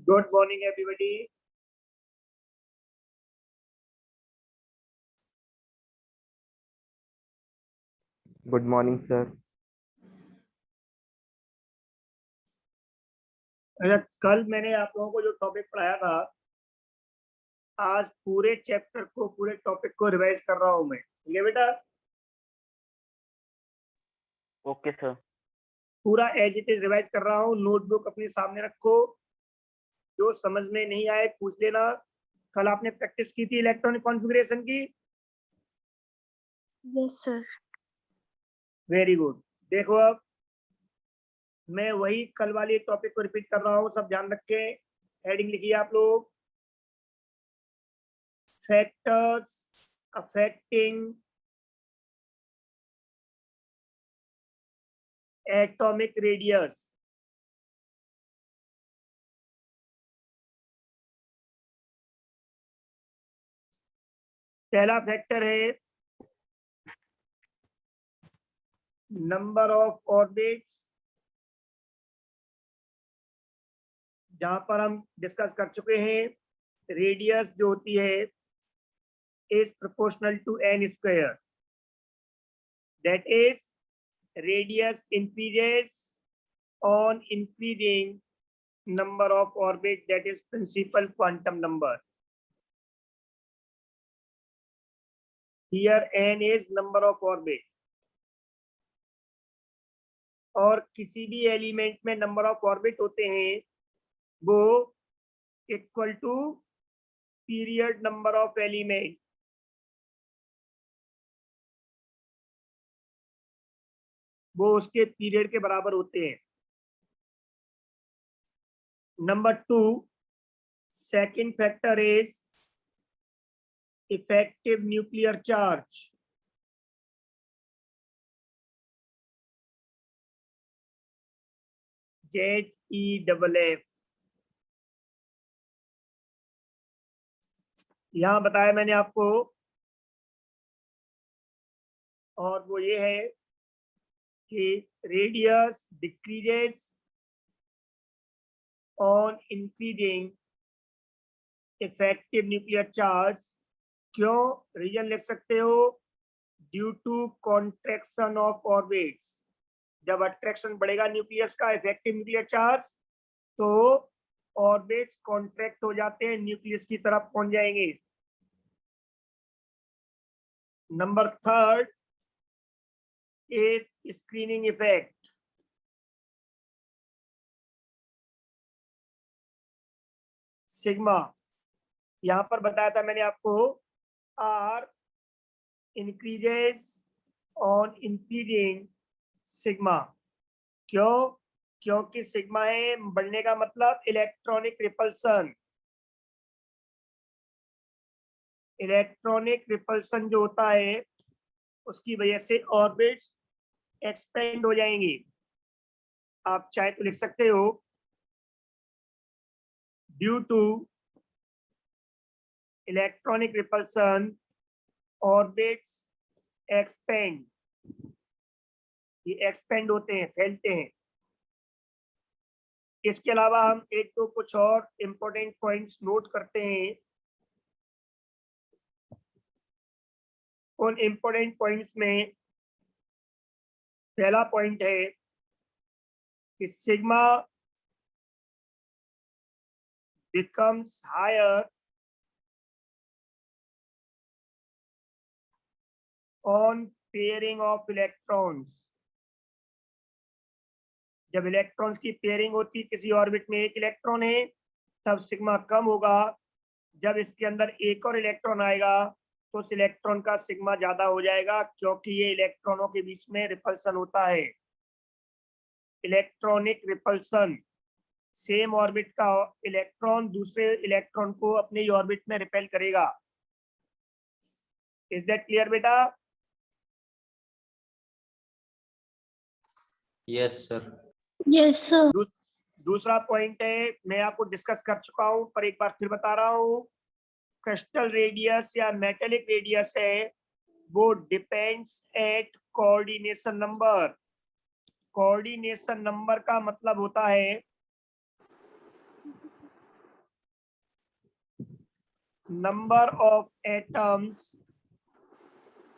Good morning, everybody. Good morning sir. अच्छा, कल मैंने आप लोगों को जो टॉपिक पढ़ाया था, आज पूरे चैप्टर को, पूरे टॉपिक को रिवाइज कर रहा हूं मैं। ठीक है बेटा? Okay sir. पूरा एज इट इज रिवाइज कर रहा हूं। नोटबुक अपने सामने रखो, जो समझ में नहीं आए पूछ लेना। कल आपने प्रैक्टिस की थी इलेक्ट्रॉनिक कॉन्फ़िगरेशन की? Yes sir. Very good. देखो, अब मैं वही कल वाले टॉपिक को रिपीट कर रहा हूं, सब ध्यान रखें। हेडिंग लिखिए आप लोग, फैक्टर्स अफेक्टिंग एटॉमिक रेडियस। पहला फैक्टर है नंबर ऑफ ऑर्बिट्स, जहां पर हम डिस्कस कर चुके हैं। रेडियस जो होती है is proportional to N square, that is radius increases on increasing number of orbit, that is principal quantum number. Here n is number of orbit, और किसी भी एलिमेंट में नंबर ऑफ ऑर्बिट होते हैं वो equal to period number of element. वो उसके period के बराबर होते हैं। Number 2, second factor is effective nuclear charge. ZEFF, यहां बताया मैंने आपको, और वो ये है कि radius decreases on increasing effective nuclear charge. क्यों? रीजन लिख सकते हो, due to contraction of orbits. जब अट्रैक्शन बढ़ेगा न्यूक्लियस का, इफेक्टिव न्यूक्लियर चार्ज, तो ऑर्बिट्स कॉन्ट्रैक्ट हो जाते हैं, न्यूक्लियस की तरफ पहुंच जाएंगे। Number 3 is screening effect. Sigma, यहां पर बताया था मैंने आपको, R increases on increasing sigma. क्यों? क्योंकि सिग्मा है बढ़ने का मतलब इलेक्ट्रॉनिक रिपल्सन। इलेक्ट्रॉनिक रिपल्सन जो होता है उसकी वजह से ऑर्बिट्स एक्सपेंड हो जाएंगी। आप चाहे तो लिख सकते हो, due to electronic repulsion orbits expand. ये एक्सपेंड होते हैं, फैलते हैं। इसके अलावा हम एक तो कुछ और इंपॉर्टेंट पॉइंट्स नोट करते हैं। उन इंपॉर्टेंट पॉइंट्स में पहला पॉइंट है कि sigma becomes higher on pairing of electrons। जब इलेक्ट्रॉन्स की पेयरिंग होती, किसी ऑर्बिट में एक इलेक्ट्रॉन है, तब सिग्मा कम होगा। जब इसके अंदर एक और इलेक्ट्रॉन आएगा तो उस इलेक्ट्रॉन का सिग्मा ज्यादा हो जाएगा, क्योंकि ये इलेक्ट्रॉनों के बीच में रिपल्सन होता है। इलेक्ट्रॉनिक रिपल्सन, सेम ऑर्बिट का इलेक्ट्रॉन दूसरे इलेक्ट्रॉन को अपने ऑर्बिट में रिपेल करेगा। इज दैट क्लियर बेटा? Yes sir. Yes sir. दूसरा पॉइंट है, मैं आपको डिस्कस कर चुका हूं पर एक बार फिर बता रहा हूं। क्रिस्टल रेडियस या मेटेलिक रेडियस है, वो depends at coordination number. Coordination number का मतलब होता है number of atoms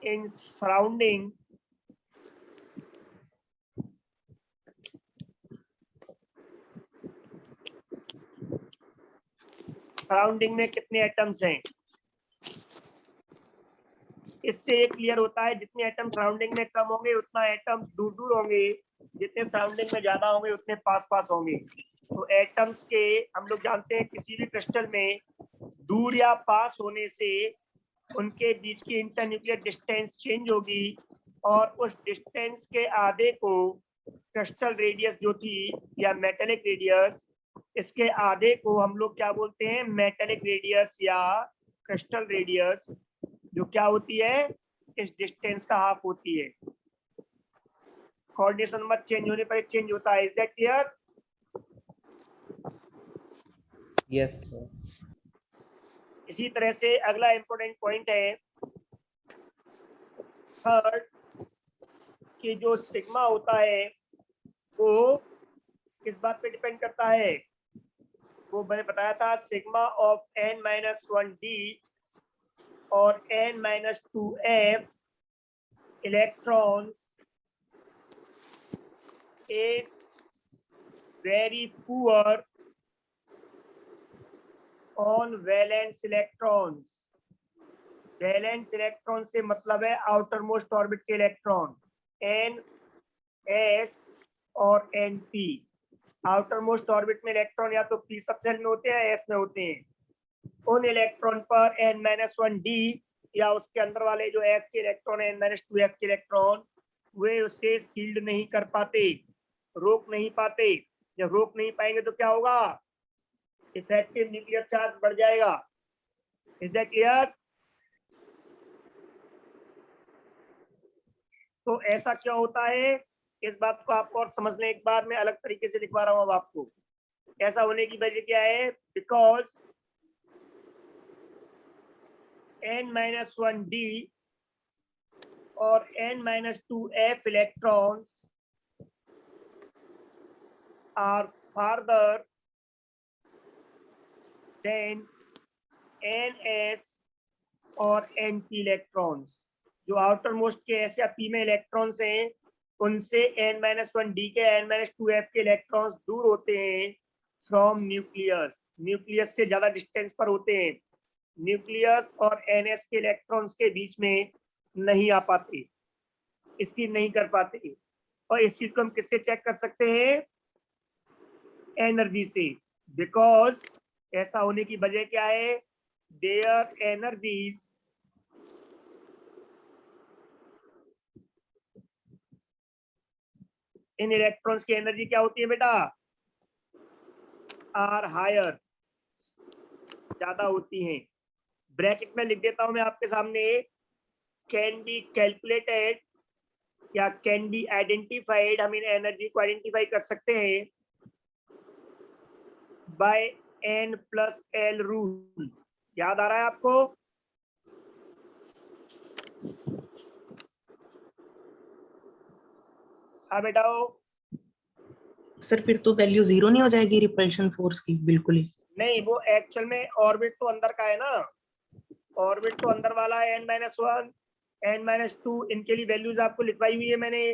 in surrounding में कितने एटम्स हैं। इससे ये क्लियर होता है जितने एटम सराउंडिंग में कम होंगे उतना एटम्स दूर दूर होंगे, जितने सराउंडिंग में ज्यादा होंगे उतने पास पास होंगे। तो एटम्स के हम लोग जानते हैं किसी भी क्रिस्टल में दूर या पास होने से उनके बीच की इंटरन्यूक्लियर डिस्टेंस चेंज होगी और उस डिस्टेंस के आधे को क्रिस्टल रेडियस जो थी या मेटेलिक रेडियस, इसके आधे को हम लोग क्या बोलते हैं, मेटेलिक रेडियस या क्रिस्टल रेडियस, जो क्या होती है इस डिस्टेंस का हाफ होती है। कोऑर्डिनेशन नंबर चेंज होने पर चेंज होता है। Is that clear? Yes sir. इसी तरह से अगला इंपॉर्टेंट पॉइंट है थर्ड, कि जो सिग्मा होता है वो किस बात पे डिपेंड करता है, वो मैंने बताया था सिग्मा ऑफ n-1d और n-2f electrons is very poor on valence electrons। Valence electron से मतलब है आउटर मोस्ट ऑर्बिट के इलेक्ट्रॉन n, s और np। आउटर मोस्ट ऑर्बिट में इलेक्ट्रॉन या तो p सबसेल में होते हैं, s में होते हैं। उन इलेक्ट्रॉन पर n-1d या उसके अंदर वाले जो f के इलेक्ट्रॉन है n-2f के इलेक्ट्रॉन, वे उसे सील्ड नहीं कर पाते, रोक नहीं पाते। जब रोक नहीं पाएंगे तो क्या होगा, इफेक्टिव न्यूक्लियर चार्ज बढ़ जाएगा। Is that clear? तो ऐसा क्या होता है, इस बात को आपको और समझ लें, एक बार मैं अलग तरीके से लिखवा रहा हूं अब आपको। ऐसा होने की वजह क्या है, बिकॉज n-1d और n-2f electrons are farther than ns और np electrons। जो आउटर मोस्ट के s या p में इलेक्ट्रॉन्स हैं उनसे n-1d के n-2f के इलेक्ट्रॉन्स दूर होते हैं फ्रॉम न्यूक्लियस, न्यूक्लियस से ज्यादा डिस्टेंस पर होते हैं। न्यूक्लियस और ns के इलेक्ट्रॉन्स के बीच में नहीं आ पाते, इसकी नहीं कर पाते। और इस चीज को हम किससे चेक कर सकते हैं, एनर्जी से। बिकॉज ऐसा होने की वजह क्या है, देयर एनर्जीज इन इलेक्ट्रॉन्स की एनर्जी क्या होती है बेटा, आर हायर, ज्यादा होती हैं। ब्रैकेट में लिख देता हूं मैं आपके सामने, कैन बी कैलकुलेटेड या कैन बी आइडेंटिफाइड, हम इन एनर्जी को आइडेंटिफाई कर सकते हैं बाय n+l रूल। याद आ रहा है आपको? हाँ बेटाओ। सर फिर तो वैल्यू 0 नहीं हो जाएगी रिपल्शन फोर्स की? बिल्कुल ही नहीं, वो एक्चुअल में ऑर्बिट तो अंदर का है ना, ऑर्बिट तो अंदर वाला है n-1 n-2, इनके लिए वैल्यूज आपको लिखवाई हुई है मैंने।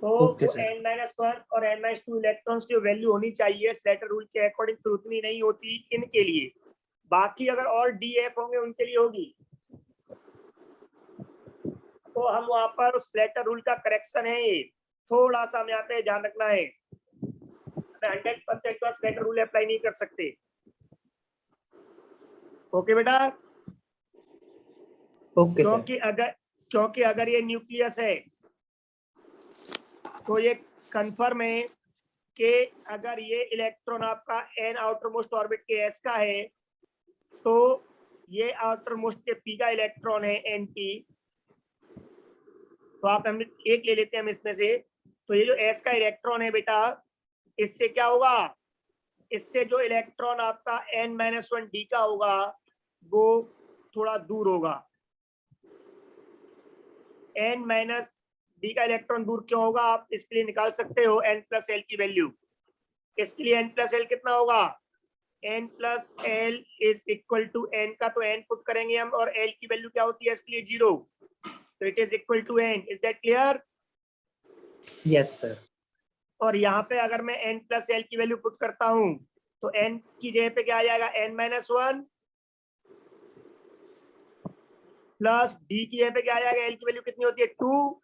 तो ओके वो सर। n-1 और n-2 इलेक्ट्रॉन्स की वैल्यू होनी चाहिए स्लेटर रूल के अकॉर्डिंग, तो उतनी नहीं होती इनके लिए। बाकी अगर और df होंगे उनके लिए होगी। तो हम वहां पर उस स्लेटर रूल का करेक्शन है, ये थोड़ा सा हमें यहाँ पे ध्यान रखना है। 100% का स्लेटर रूल अप्लाई नहीं कर सकते। ओके बेटा? Okay sir. क्योंकि अगर ये न्यूक्लियस है तो ये कंफर्म है कि अगर ये इलेक्ट्रॉन आपका n आउटर मोस्ट ऑर्बिट के s का है तो ये आउटर मोस्ट के p का इलेक्ट्रॉन है np। तो आप हम एक ले लेते हैं हम इसमें से। तो ये जो s का इलेक्ट्रॉन है बेटा, इससे क्या होगा, इससे जो इलेक्ट्रॉन आपका n-1d का होगा वो थोड़ा दूर होगा। n-d का इलेक्ट्रॉन दूर क्यों होगा, आप इसके लिए निकाल सकते हो n+l की वैल्यू। इसके लिए n+l कितना होगा, n plus L is equal to n का तो n पुट करेंगे हम, और l की वैल्यू क्या होती है इसके लिए 0, तो it is equal to n. Is that clear? Yes, sir. और यहाँ पे अगर मैं n प्लस एल की वैल्यू पुट करता हूँ तो n की जगह पे क्या आ जाएगा, n माइनस 1 प्लस d की जगह पे क्या आ जाएगा, l की वैल्यू कितनी होती है 2,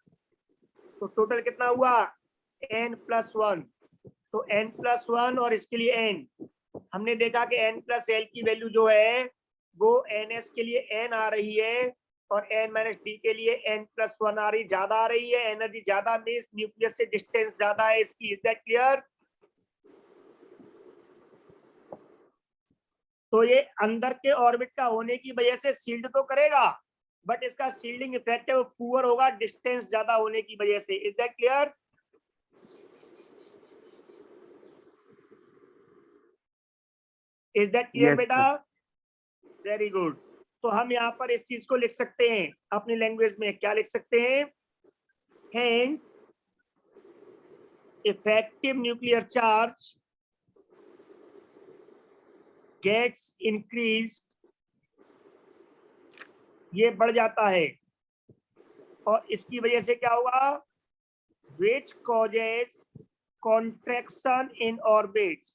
तो टोटल कितना हुआ n प्लस 1. तो n प्लस 1 और इसके लिए n, हमने देखा कि n प्लस एल की वैल्यू जो है वो ns के लिए n आ रही है और n माइनस डी के लिए n प्लस 1 आ रही, ज्यादा आ रही है. एनर्जी ज्यादा मीन्स न्यूक्लियस से डिस्टेंस ज्यादा है इसकी. Is that clear? तो ये अंदर के ऑर्बिट का होने की वजह से शील्ड तो करेगा, बट इसका शील्डिंग इफेक्ट है वो पुअर होगा डिस्टेंस ज्यादा होने की वजह से. Is that clear? Is that clear बेटा? Very good. तो हम यहाँ पर इस चीज को लिख सकते हैं अपनी लैंग्वेज में. क्या लिख सकते हैं? Hence effective nuclear charge gets increased, ये बढ़ जाता है, और इसकी वजह से क्या होगा, which causes contraction in orbits,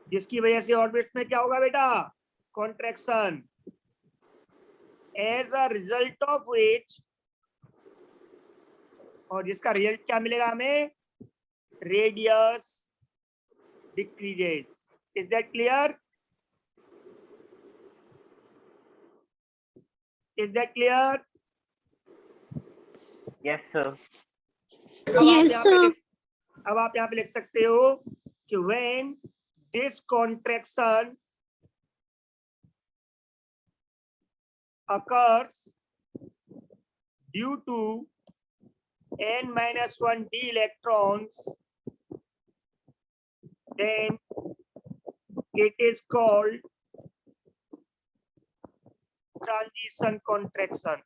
जिसकी वजह से ऑर्बिट्स में क्या होगा बेटा, contraction. As a result of which, और जिसका रिजल्ट क्या मिलेगा हमें, radius decreases. Is that clear? Is that clear? Yes, sir. अब आप यहाँ पे लिख सकते हो कि when this contraction occurs due to n minus 1 d electrons, then it is called transition contraction.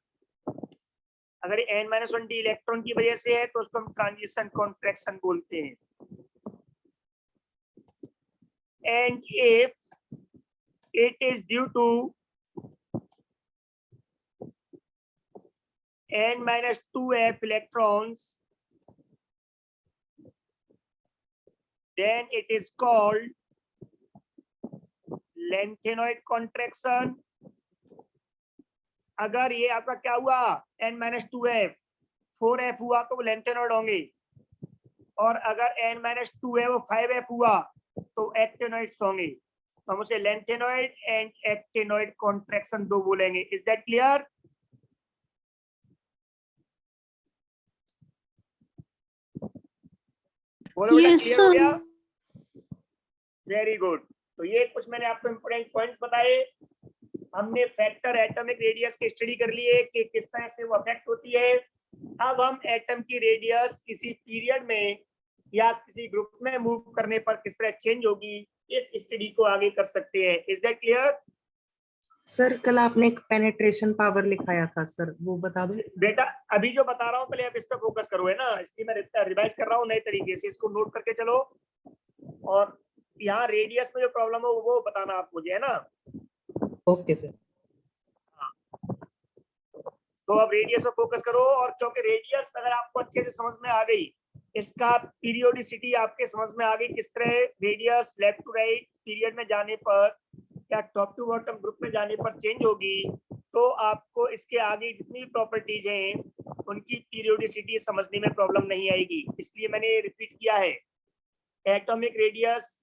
अगर n माइनस 1 डी इलेक्ट्रॉन की वजह से है तो उसको हम ट्रांजिशन कॉन्ट्रैक्शन बोलते हैं. And if it is due to n minus 2f electrons, then it is called lengthenoid contraction. अगर ये आपका क्या हुआ, n minus 2f 4f हुआ तो वो लेंथेनॉइड होंगे, और अगर n minus 2 है वो 5f हुआ तो एक्टिनॉइड्स होंगे. तो हम उसे लेंथेनॉइड एंड एक्टिनॉइड कॉन्ट्रैक्शन दो बोलेंगे. Is that clear? बोलो बेटा, क्लियर हो गया? Very good. तो ये कुछ मैंने आपको इंपोर्टेंट पॉइंट्स बताए. हमने फैक्टर एटॉमिक रेडियस की स्टडी कर लिए कि किस तरह से वो अफेक्ट होती है. अब हम एटम की रेडियस किसी पीरियड में या किसी ग्रुप में मूव करने पर किस तरह चेंज होगी, इस स्टडी को आगे कर सकते हैं. Is that clear? सर कल आपने एक पेनिट्रेशन पावर लिखाया था सर, वो बता दो. बेटा अभी जो बता रहा हूँ पहले आप इस पर फोकस करो, है ना, इसलिए मैं रिवाइज कर रहा हूँ नए तरीके से. इसको नोट करके चलो, और यहाँ रेडियस में जो प्रॉब्लम हो वो बताना आप मुझे, है ना. Okay sir. तो अब रेडियस पर फोकस करो, और क्योंकि रेडियस अगर आपको अच्छे से समझ में आ गई, इसका पीरियोडिसिटी आपके समझ में आ गई, किस तरह radius left to right period में जाने पर या टॉप टू बॉटम ग्रुप में जाने पर चेंज होगी, तो आपको इसके आगे जितनी भी प्रॉपर्टीज हैं उनकी पीरियोडिसिटी समझने में प्रॉब्लम नहीं आएगी. इसलिए मैंने रिपीट किया है, एटॉमिक रेडियस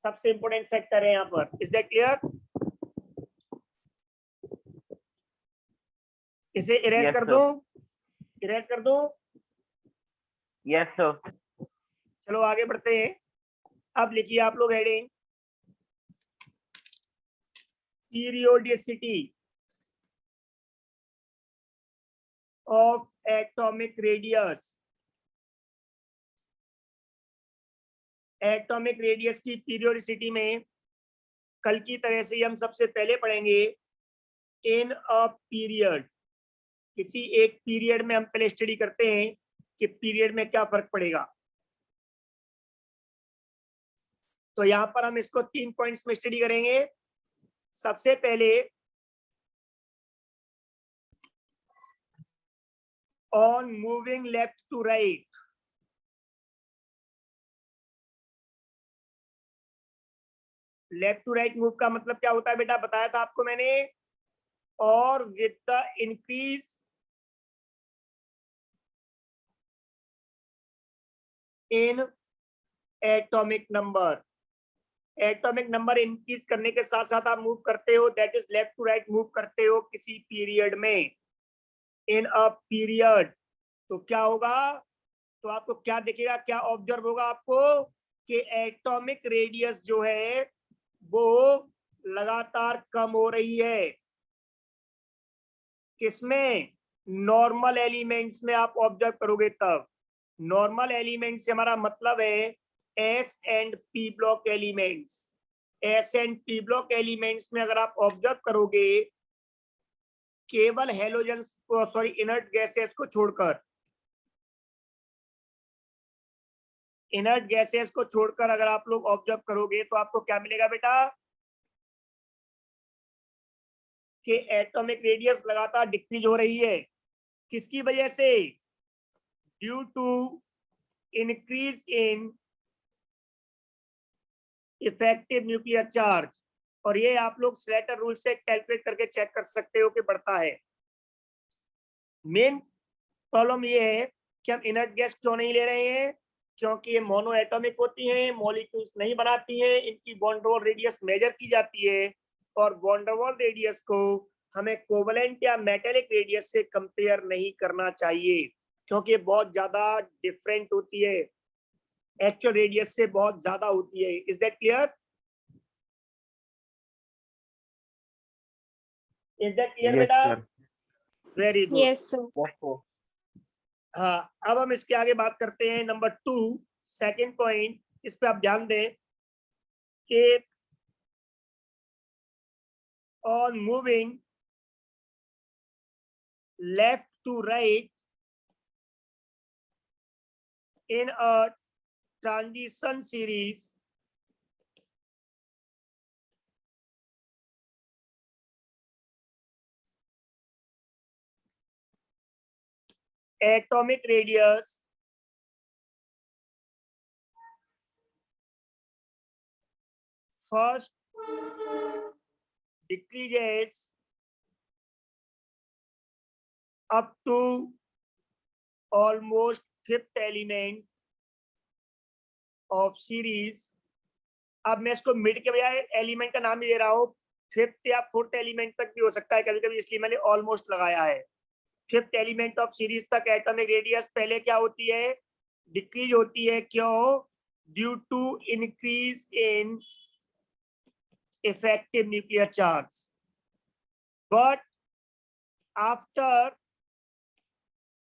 सबसे इंपॉर्टेंट फैक्टर है यहाँ पर. Is that clear? इसे इरेज Yes, कर sir. दो, इरेज कर दो. Yes, sir. चलो आगे बढ़ते हैं. अब लिखिए आप लोग heading, periodicity of atomic radius. Atomic radius की पीरियोडिसिटी में कल की तरह से हम सबसे पहले पढ़ेंगे इन अ पीरियड. किसी एक पीरियड में हम पहले स्टडी करते हैं कि पीरियड में क्या फर्क पड़ेगा. तो यहां पर हम इसको 3 पॉइंट्स में स्टडी करेंगे। सबसे पहले on moving left to right, left to right move का मतलब क्या होता है बेटा, बताया था आपको मैंने। और with the increase in atomic number, atomic number increase करने के साथ साथ आप मूव करते हो, that is left to right move करते हो किसी पीरियड में, इन अ पीरियड। तो क्या होगा, तो आपको क्या दिखेगा, क्या ऑब्जर्व होगा आपको कि एटॉमिक रेडियस जो है वो लगातार कम हो रही है। किसमें, नॉर्मल एलिमेंट्स में आप ऑब्जर्व करोगे तब। नॉर्मल एलिमेंट से हमारा मतलब है S and P block elements. S and P block elements में अगर आप ऑब्जर्व करोगे केवल हेलोजन सॉरी इनर्ट गैसेस को छोड़कर, इनर्ट गैसेस को छोड़कर अगर आप लोग ऑब्जर्व करोगे तो आपको क्या मिलेगा बेटा कि एटॉमिक रेडियस लगातार डिक्रीज हो रही है। किसकी वजह से, due to increase in effective nuclear charge. और ये आप लोग स्लेटर रूल से कैलकुलेट करके चेक कर सकते हो कि बढ़ता है। मेन प्रॉब्लम ये है कि हम इनर्ट गैस क्यों नहीं ले रहे हैं, क्योंकि ये मोनो एटॉमिक होती हैं, मॉलिक्यूल्स नहीं बनाती हैं, इनकी बॉन्ड वॉल रेडियस मेजर की जाती है और बॉन्ड वॉल रेडियस को हमें कोवलेंट या मेटेलिक रेडियस से कंपेयर नहीं करना चाहिए, क्योंकि बहुत ज्यादा डिफरेंट होती है, एक्चुअल रेडियस से बहुत ज्यादा होती है। Is that clear, is that clear Yes, बेटा? sir. Very good. Yes, sir. Yes, sir. हाँ, अब हम इसके आगे बात करते हैं नंबर 2, सेकंड पॉइंट। इस पे आप ध्यान दें कि on moving left to right in a transition series, atomic radius first decreases up to almost fifth element of series। अब मैं इसको मिड के बजाय एलिमेंट का नाम ही दे रहा हूं, फिफ्थ या फोर्थ एलिमेंट तक भी हो सकता है कभी कभी, इसलिए मैंने ऑलमोस्ट लगाया है। फिफ्थ एलिमेंट ऑफ सीरीज तक एटॉमिक रेडियस पहले क्या होती है, डिक्रीज होती है। क्यों, due to increase in effective nuclear charge. But after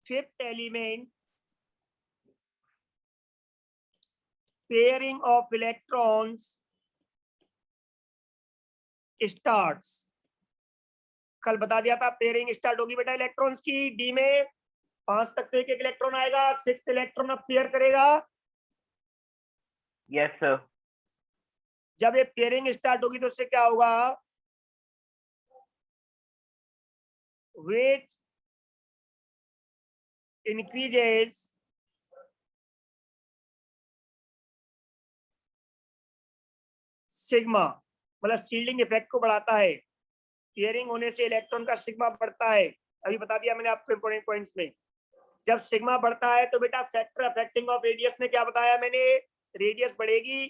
fifth element pairing of electrons starts। कल बता दिया था पेयरिंग स्टार्ट होगी बेटा इलेक्ट्रॉन्स की। डी में 5 तक तो एक एक इलेक्ट्रॉन आएगा, 6th इलेक्ट्रॉन अब पेयर करेगा। Yes, sir. जब ये पेयरिंग स्टार्ट होगी तो उससे क्या होगा, which increases सिग्मा, मतलब शील्डिंग इफेक्ट को बढ़ाता है। पेयरिंग होने से इलेक्ट्रॉन का सिग्मा बढ़ता है, अभी बता दिया मैंने आपको इंपॉर्टेंट पॉइंट्स में। जब सिग्मा बढ़ता है तो बेटा फैक्टर अफेक्टिंग ऑफ रेडियस में क्या बताया मैंने, रेडियस बढ़ेगी।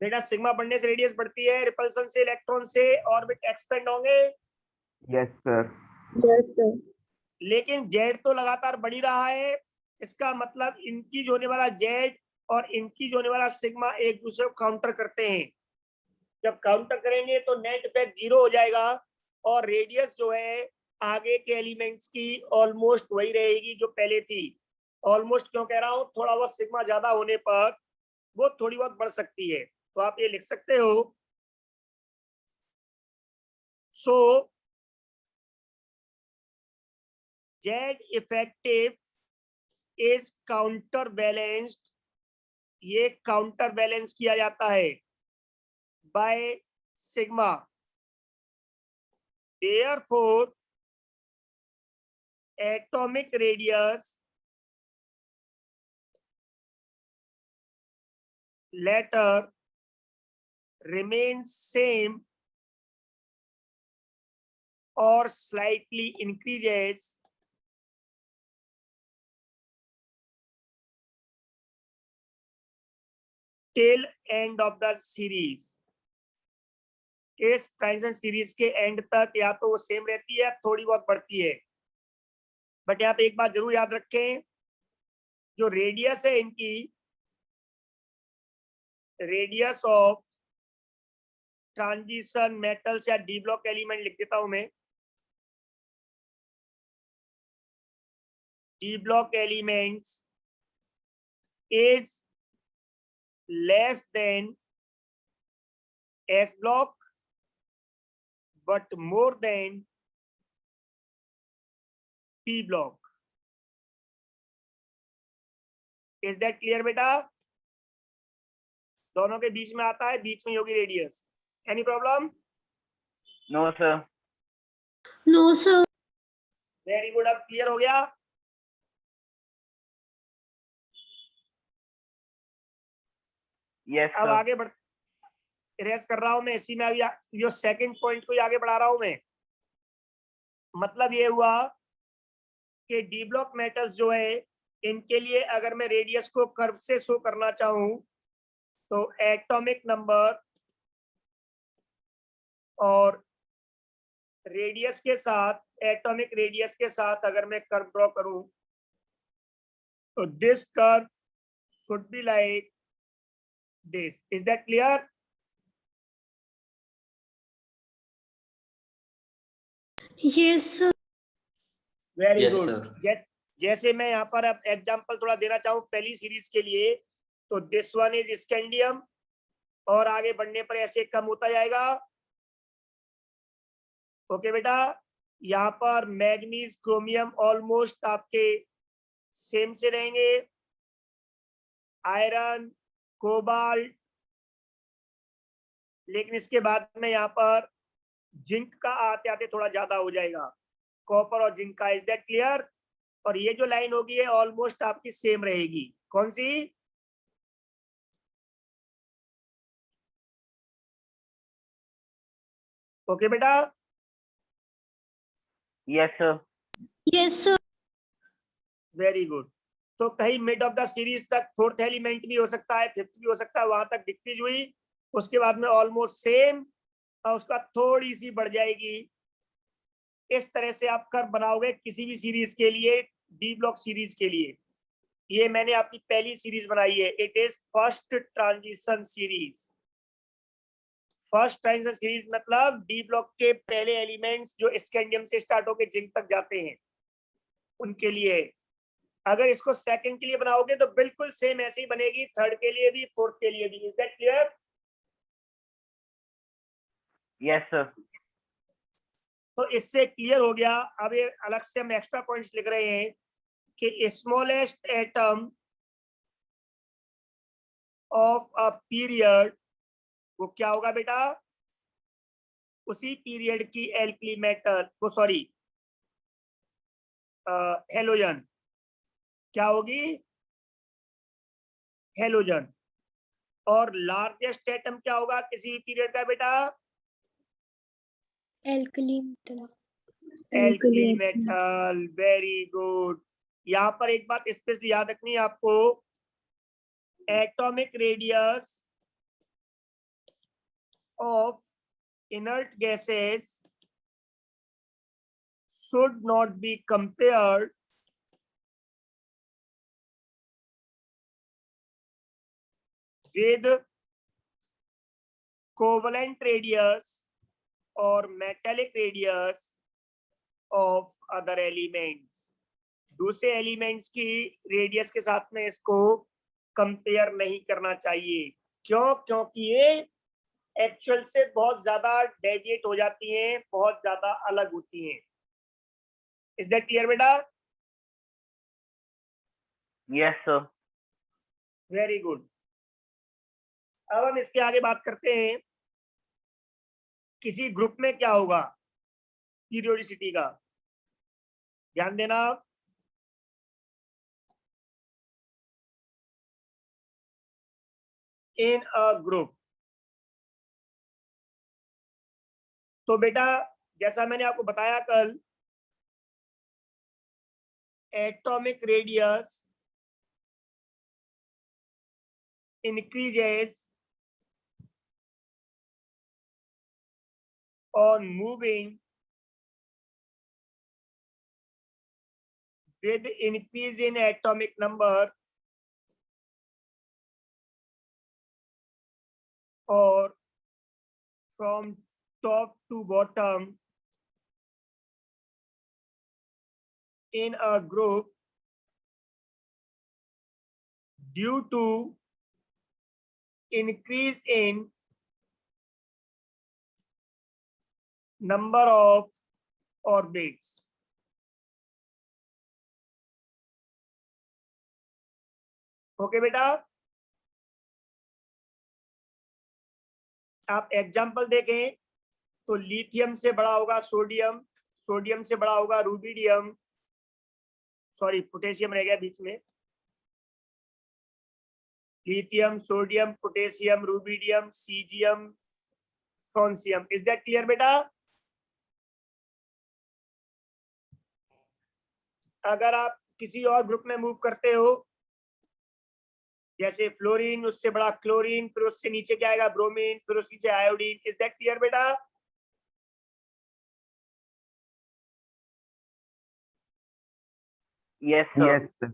बेटा सिग्मा बढ़ने से रेडियस बढ़ती है, रिपल्सन से इलेक्ट्रॉन से ऑर्बिट एक्सपेंड होंगे। Yes, sir. Yes, sir. लेकिन जेड तो लगातार बढ़ ही रहा है, इसका मतलब इनकी जो होने वाला जेड और इनकी जो होने वाला सिग्मा एक दूसरे को काउंटर करते हैं। जब काउंटर करेंगे तो नेट इफेक्ट 0 हो जाएगा और रेडियस जो है आगे के एलिमेंट्स की ऑलमोस्ट वही रहेगी जो पहले थी। ऑलमोस्ट क्यों कह रहा हूं, थोड़ा बहुत सिग्मा ज्यादा होने पर वो थोड़ी बहुत बढ़ सकती है, तो आप ये लिख सकते हो। So Z effective is counter balanced, ये काउंटर बैलेंस किया जाता है by sigma. Therefore, atomic radius later remains same or slightly increases till end of the series। इस ट्रांजिशन सीरीज के एंड तक या तो वो सेम रहती है, थोड़ी बहुत बढ़ती है। बट यहाँ पे एक बात जरूर याद रखें, जो रेडियस है इनकी, रेडियस ऑफ ट्रांजिशन मेटल्स या डी ब्लॉक एलिमेंट लिख देता हूं मैं, D block elements is less than S block but more than P block। Is that clear बेटा? दोनों के बीच में आता है, बीच में होगी radius. Any problem? No, sir. No, sir. Very good, अब क्लियर हो गया। Yes, अब sir. आगे बढ़ इरेज कर रहा हूं मैं, इसी में अभी जो सेकंड पॉइंट को आगे बढ़ा रहा हूं मैं। मतलब ये हुआ कि डी ब्लॉक मेटल्स जो है, इनके लिए अगर मैं रेडियस को कर्व से शो करना चाहूं तो एटॉमिक नंबर और रेडियस के साथ, एटॉमिक रेडियस के साथ अगर मैं कर्व ड्रॉ करूं तो this curve should be like this. Is that clear? Yes, sir. Very Yes, good. sir. जैसे मैं यहाँ पर अब एग्जांपल थोड़ा देना चाहूँ पहली सीरीज के लिए, तो दिस वन इज स्कैंडियम, और आगे बढ़ने पर ऐसे कम होता जाएगा। ओके बेटा, यहाँ पर मैग्नीज क्रोमियम ऑलमोस्ट आपके सेम से रहेंगे, आयरन, कोबाल्ट, लेकिन इसके बाद में यहाँ पर जिंक का आते आते थोड़ा ज्यादा हो जाएगा, कॉपर और जिंक का। Is that clear? और ये जो लाइन होगी है ऑलमोस्ट आपकी सेम रहेगी। कौन सी? ओके बेटा? Yes, sir. Yes, sir. Very good. तो कहीं मिड ऑफ द सीरीज तक फोर्थ एलिमेंट भी हो सकता है, फिफ्थ भी हो सकता है, वहां तक डिक्रीज हुई, उसके बाद में ऑलमोस्ट सेम, और उसका थोड़ी सी बढ़ जाएगी। इस तरह से आप कर्व बनाओगे किसी भी सीरीज के लिए, डी ब्लॉक सीरीज के लिए। ये मैंने आपकी पहली सीरीज बनाई है, it is first transition series. First transition series मतलब डी ब्लॉक के पहले एलिमेंट्स जो स्कैंडियम से स्टार्ट होकर जिंक तक जाते हैं, उनके लिए। अगर इसको सेकंड के लिए बनाओगे तो बिल्कुल सेम ऐसे ही बनेगी, थर्ड के लिए भी, फोर्थ के लिए भी। Is that clear? Yes, sir. तो इससे क्लियर हो गया। अब ये अलग से हम एक्स्ट्रा पॉइंट्स लिख रहे हैं कि smallest atom of a period, वो क्या होगा बेटा? उसी पीरियड की एल्कली मेटल, वो सॉरी हेलोजन, क्या होगी? हेलोजन। और लार्जेस्ट एटम क्या होगा किसी भी पीरियड का बेटा? Alkali metal. Alkali metal. Very good. यहाँ पर एक बात स्पेशली याद रखनी है आपको, atomic radius of inert gases should not be compared with covalent radius or metallic radius of other elements। दूसरे एलिमेंट्स की रेडियस के साथ में इसको कंपेयर नहीं करना चाहिए। क्यों? क्योंकि ये एक्चुअल से बहुत ज्यादा डेविएट हो जाती हैं, बहुत ज्यादा अलग होती हैं। इज दैट क्लियर बेटा? Yes, sir. Very good. अब हम इसके आगे बात करते हैं किसी ग्रुप में क्या होगा पीरियोडिसिटी का। ध्यान देना, इन अ ग्रुप। तो बेटा जैसा मैंने आपको बताया कल, atomic radius increases on moving with increase in atomic number or from top to bottom in a group due to increase in number of orbits. Okay बेटा, आप एग्जाम्पल देखें तो लिथियम से बड़ा होगा सोडियम, सोडियम से बड़ा होगा रूबिडियम, सॉरी पोटेशियम रह गया बीच में, lithium, sodium, potassium, rubidium, caesium, francium. Is that clear बेटा? अगर आप किसी और ग्रुप में मूव करते हो, जैसे फ्लोरीन, उससे बड़ा क्लोरीन, फिर उससे नीचे क्या आएगा ब्रोमीन, फिर उससे नीचे आयोडीन। इज दैट क्लियर बेटा? Yes, sir. Yes, sir.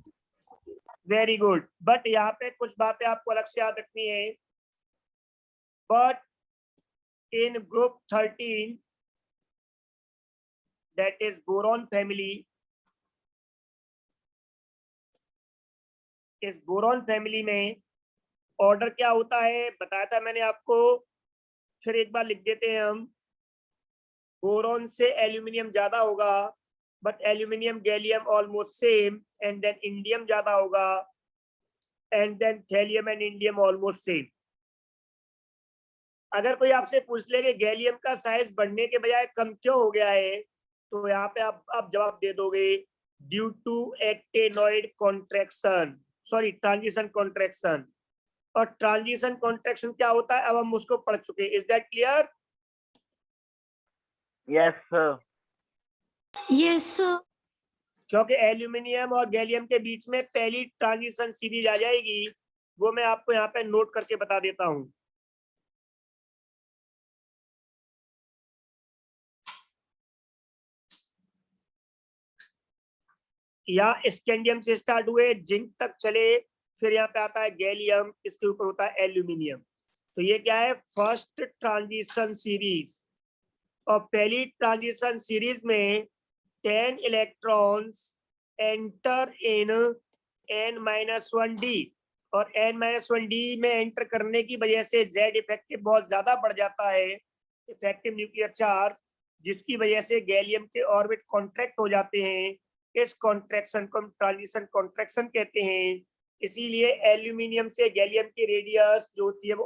Very good. But यहाँ पे कुछ बातें आपको अलग से याद रखनी है। But in group 13 that is boron family, इस बोरॉन फैमिली में ऑर्डर क्या होता है बताया था मैंने आपको, फिर एक बार लिख देते हैं हम। बोरॉन से एल्यूमिनियम ज्यादा होगा, but aluminium gallium almost same, and then indium ज्यादा होगा, and then thallium and indium almost same. अगर कोई आपसे पूछ ले कि गैलियम का साइज बढ़ने के बजाय कम क्यों हो गया है, तो यहाँ पे आप जवाब दे दोगे due to actinoid contraction, sorry transition contraction. और ट्रांजिशन कॉन्ट्रैक्शन क्या होता है अब हम उसको पढ़ चुके हैं। Is that clear? Yes, sir. Yes, sir. क्योंकि एल्यूमिनियम और गैलियम के बीच में पहली ट्रांजिशन सीरीज आ जाएगी, वो मैं आपको यहाँ पे नोट करके बता देता हूँ। या स्कैंडियम से स्टार्ट हुए, जिंक तक चले, फिर यहाँ पे आता है गैलियम, इसके ऊपर होता है एल्यूमिनियम। तो ये क्या है? First transition series. और पहली ट्रांजिशन सीरीज में 10 इलेक्ट्रॉन्स एंटर इन n-1d, और n-1d में एंटर करने की वजह से Z इफेक्टिव बहुत ज्यादा बढ़ जाता है, इफेक्टिव न्यूक्लियर चार्ज, जिसकी वजह से गैलियम के ऑर्बिट कॉन्ट्रैक्ट हो जाते हैं। इस कॉन्ट्रैक्शन को हम ट्रांजिशन कॉन्ट्रैक्शन कहते हैं। इसीलिए एल्यूमिनियम से गैलियम की रेडियस जो होती है वो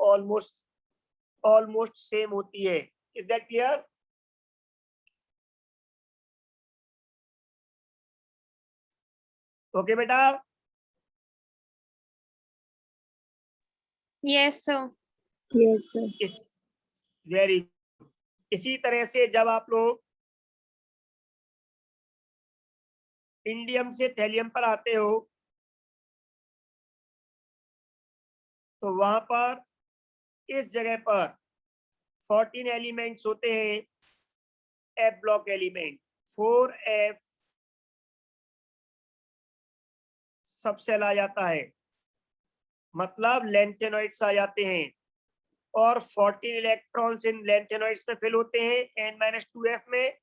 ऑलमोस्ट सेम होती है। Is that clear? ओके बेटा? Yes, sir. Yes, sir. इस वेरी, इसी तरह से जब आप लोग इंडियम से थैलियम पर आते हो, तो वहां पर इस जगह पर 14 एलिमेंट्स होते हैं, F block element, 4f subshell आ जाता है, मतलब लेंथेनॉइड्स आ जाते हैं, और 14 इलेक्ट्रॉन्स इन लेंथेनॉइड्स में फिल होते हैं n-2f में,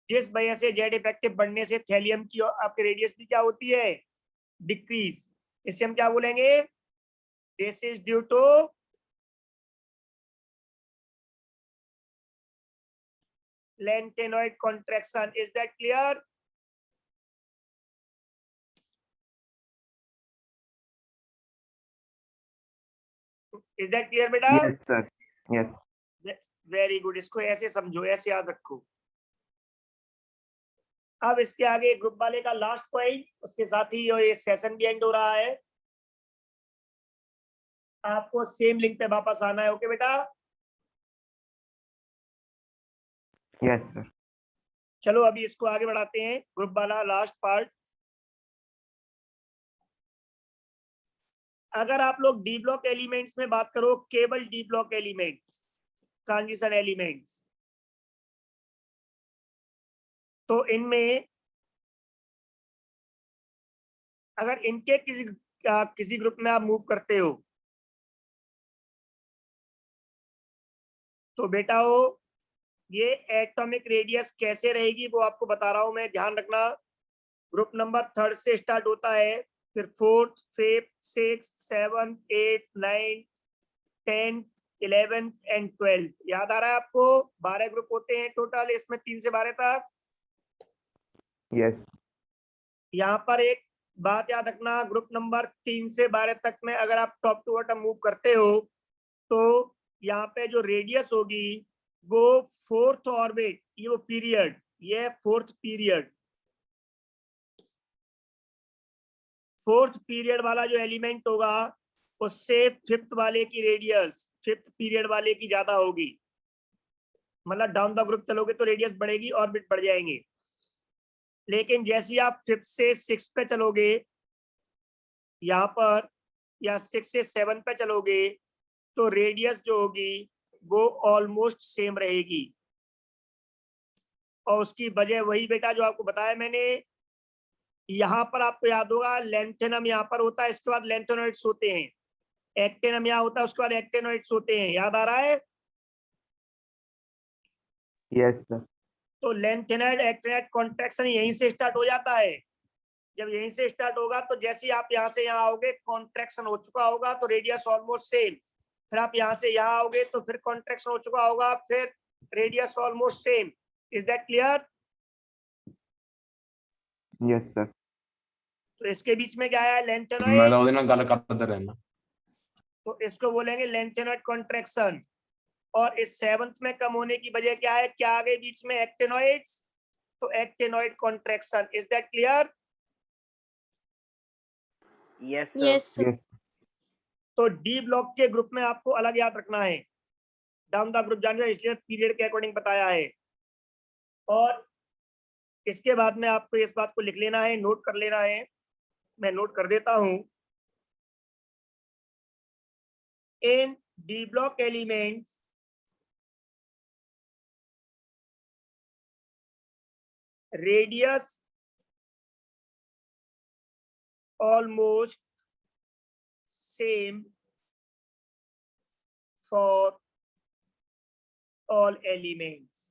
जिस वजह से जेड इफेक्टिव बढ़ने से थैलियम की आपकी रेडियस भी क्या होती है? डिक्रीज। इसे हम क्या बोलेंगे? This is due to lengthenoid contraction. Is that clear? Is that clear बेटा? Yes, sir. Yes. Very good, इसको ऐसे समझो, ऐसे याद रखो। अब इसके आगे ग्रुप वाले का लास्ट पॉइंट, उसके साथ ही ये सेशन भी एंड हो रहा है। आपको सेम लिंक पे वापस आना है। ओके बेटा? Yes, sir. चलो अभी इसको आगे बढ़ाते हैं, ग्रुप वाला लास्ट पार्ट। अगर आप लोग डी ब्लॉक एलिमेंट्स में बात करो, केवल D block elements, transition elements, तो इनमें अगर इनके किसी ग्रुप में आप मूव करते हो तो बेटा हो ये एटॉमिक रेडियस कैसे रहेगी वो आपको बता रहा हूं मैं, ध्यान रखना। ग्रुप नंबर 3 से स्टार्ट होता है, फिर 4th, 5th, 6th, 7th, 8th, 9th, 10th, 11th and 12th। याद आ रहा है आपको? 12 ग्रुप होते हैं टोटल, इसमें 3 से 12 तक। Yes. यहाँ पर एक बात याद रखना, ग्रुप नंबर 3 से 12 तक में अगर आप टॉप टू बॉटम मूव करते हो तो यहाँ पे जो रेडियस होगी वो 4th ऑर्बिट, ये वो पीरियड, ये 4th पीरियड, 4th पीरियड वाला जो एलिमेंट होगा उससे 5th वाले की रेडियस 5th पीरियड वाले की ज्यादा होगी। मतलब डाउन द ग्रुप चलोगे तो रेडियस बढ़ेगी, ऑर्बिट बढ़ जाएंगे। लेकिन जैसे आप 5th से 6 पे चलोगे यहाँ पर, या 6 से 7 पे चलोगे तो रेडियस जो होगी वो ऑलमोस्ट सेम रहेगी। और उसकी वजह वही बेटा जो आपको बताया मैंने। यहाँ पर आपको याद होगा लेंथेनम यहाँ पर होता है, इसके बाद लेंथेनॉइड्स होते हैं। एक्टेनम यहाँ होता है, उसके बाद एक्टेनॉइड्स होते हैं। याद आ रहा है? Yes, sir. तो लेंथेनॉइड एक्टेनॉइड कॉन्ट्रैक्शन यहीं से स्टार्ट हो जाता है। जब यहीं से स्टार्ट होगा तो जैसे ही आप यहाँ से यहाँ आओगे कॉन्ट्रैक्शन हो चुका होगा तो रेडियस ऑलमोस्ट सेम। फिर आप यहाँ से यहाँ आओगे तो फिर कॉन्ट्रैक्शन हो चुका होगा, फिर radius almost same. Is that clear? Yes, sir. तो इसके बीच में क्या है? मैं लेंथेनॉइड। तो ਉਹਦੇ ਨਾਲ ਗੱਲ करते रहना। तो इसको बोलेंगे लेंथेनॉइड कॉन्ट्रैक्शन। और इस 7th में कम होने की वजह क्या है? क्या आ गए बीच में? एक्टेनॉइड्स। तो actinoid contraction. Is that clear? Yes, sir. Yes, sir. Yes. तो डी ब्लॉक के ग्रुप में आपको अलग याद रखना है, डाउन द ग्रुप जान, इसलिए पीरियड के अकॉर्डिंग बताया है। और इसके बाद में आपको इस बात को लिख लेना है, नोट कर लेना है। मैं नोट कर देता हूं। In D block elements radius almost same for all elements.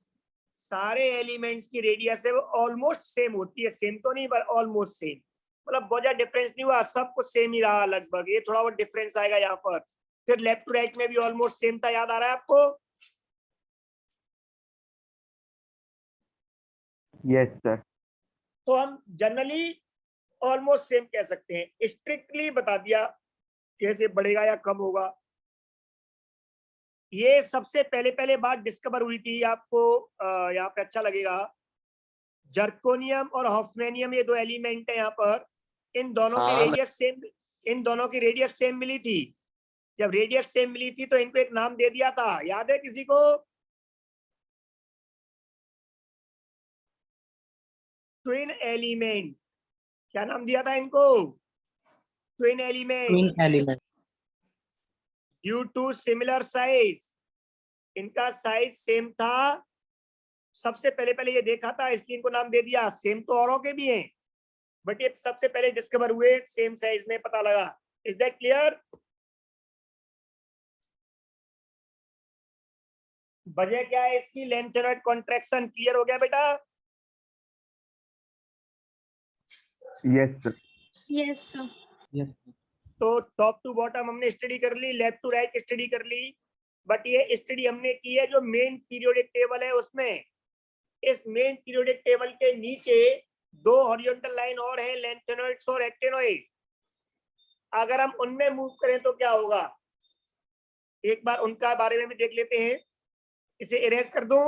सारे एलिमेंट्स की रेडियस है वो ऑलमोस्ट सेम होती है, सेम तो नहीं पर ऑलमोस्ट सेम। मतलब बहुत ज्यादा डिफरेंस नहीं हुआ, सब कुछ सेम ही रहा लगभग। ये थोड़ा बहुत डिफरेंस आएगा यहाँ पर। फिर लेफ्ट टू राइट में भी ऑलमोस्ट सेम था। याद आ रहा है आपको? Yes, sir. तो हम जनरली ऑलमोस्ट सेम कह सकते हैं। स्ट्रिक्टली बता दिया कैसे बढ़ेगा या कम होगा। ये सबसे पहले बात डिस्कवर हुई थी, आपको यहाँ पे अच्छा लगेगा। जर्कोनियम और हॉफमैनियम ये दो एलिमेंट है यहाँ पर, इन दोनों की रेडियस सेम, इन दोनों की रेडियस सेम मिली थी। जब रेडियस सेम मिली थी तो इनको एक नाम दे दिया था, याद है किसी को? Twin element. क्या नाम दिया था इनको? Twin element. Twin element. Due to similar size, इनका साइज सेम था। सबसे पहले ये देखा था इसलिए इनको नाम दे दिया। सेम तो औरों के भी हैं बट ये सबसे पहले डिस्कवर हुए, सेम साइज में पता लगा। Is that clear? वजह क्या है इसकी? Lanthanoid contraction. क्लियर हो गया बेटा? Yes, sir. Yes, sir. तो टॉप टू बॉटम हमने स्टडी कर ली, लेफ्ट टू राइट स्टडी कर ली। बट ये स्टडी हमने की है जो मेन पीरियोडिक टेबल है उसमें। इस मेन पीरियोडिक टेबल के नीचे दो हॉरिजॉन्टल लाइन और है, लेंथेनॉइड्स और एक्टेनॉइड। अगर हम उनमें मूव करें तो क्या होगा? एक बार उनका बारे में भी देख लेते हैं। इसे इरेज कर दूं?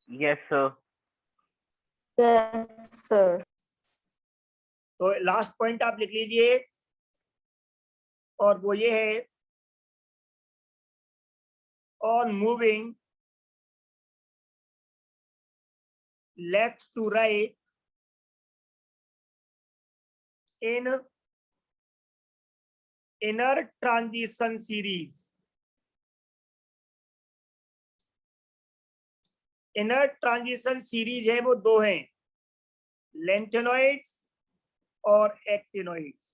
Yes, sir. Yes, sir. तो लास्ट पॉइंट आप लिख लीजिए, और वो ये है, on moving left to right in inner transition series. Inner transition series है वो दो हैं, लेंथेनॉइड्स और एक्टिनॉइड्स।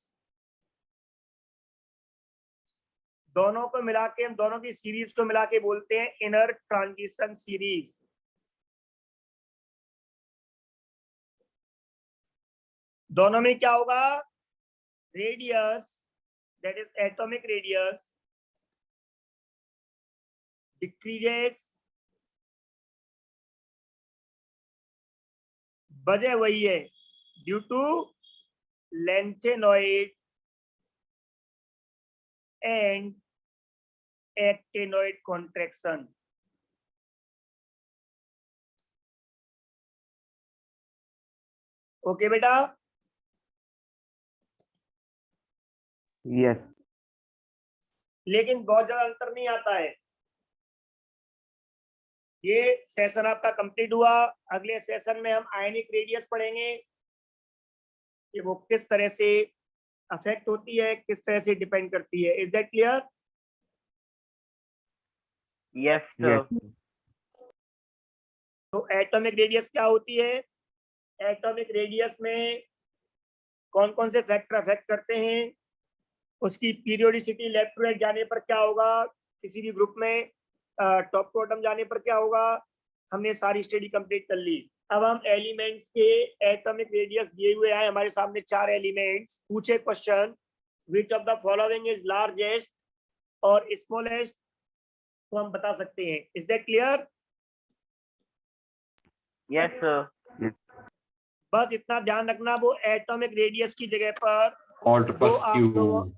दोनों को मिला के, हम दोनों की सीरीज को मिला के बोलते हैं इनर ट्रांजिशन सीरीज। दोनों में क्या होगा? रेडियस, that is atomic radius, decreases, वजह वही है, due to lanthanoid and actinoid contraction. Okay बेटा? Yes. लेकिन बहुत ज्यादा अंतर नहीं आता है। ये सेशन आपका कंप्लीट हुआ। अगले सेशन में हम आयनिक रेडियस पढ़ेंगे कि वो किस तरह से अफेक्ट होती है, किस तरह से डिपेंड करती है। Is that clear? Yes, sir. तो एटॉमिक रेडियस क्या होती है? एटॉमिक रेडियस में कौन कौन से फैक्टर अफेक्ट करते हैं, उसकी पीरियोडिसिटी लेफ्ट टू राइट जाने पर क्या होगा, किसी भी ग्रुप में टॉप टू बॉटम जाने पर क्या होगा, हमने सारी स्टडी कंप्लीट कर ली। अब हम एलिमेंट्स के एटॉमिक रेडियस दिए हुए हैं हमारे सामने 4 एलिमेंट्स। पूछे question, which of the following is largest और स्मॉलेस्ट, तो हम बता सकते हैं। Is that clear? Yes, sir. बस इतना ध्यान रखना, वो एटॉमिक रेडियस की जगह पर Alt वो plus Q.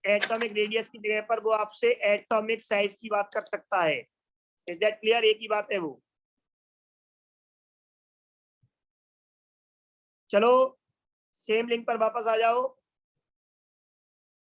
एटॉमिक रेडियस की जगह पर वो आपसे एटॉमिक साइज की बात कर सकता है। Is that clear? एक ही बात है वो। चलो सेम लिंक पर वापस आ जाओ।